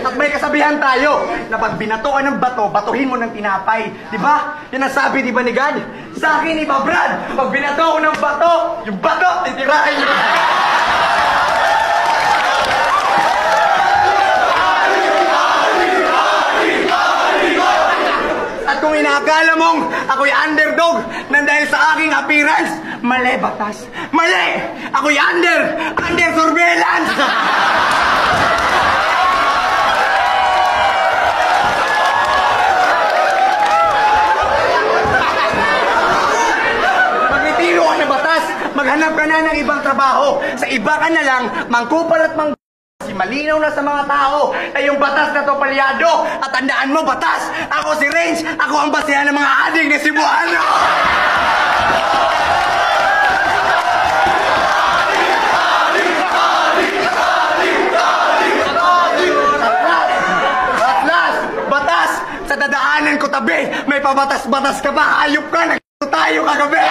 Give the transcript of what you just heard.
At may kasabihan tayo na pag binatoan ng bato, batuhin mo ng tinapay. Diba? Yan ang sabi, diba ni God? Sa akin, iba Brad, pag binato ko ng bato, yung bato, titirahin nyo. At kung inaakala mong ako'y underdog nang dahil sa aking appearance, mali batas. Mali! Ako'y under surveillance! Magretiro ka na batas, maghanap ka na ng ibang trabaho. Sa iba ka na lang, mangkupal at malinaw na sa mga tao ay yung batas na to palyado. At tandaan mo, batas, ako si Range, ako ang basehan ng mga ading na Cebuano. At last, batas, sa dadaanan ko tabi, may pabatas-batas ka ba? Hayop ka, nagto tayo kagabi.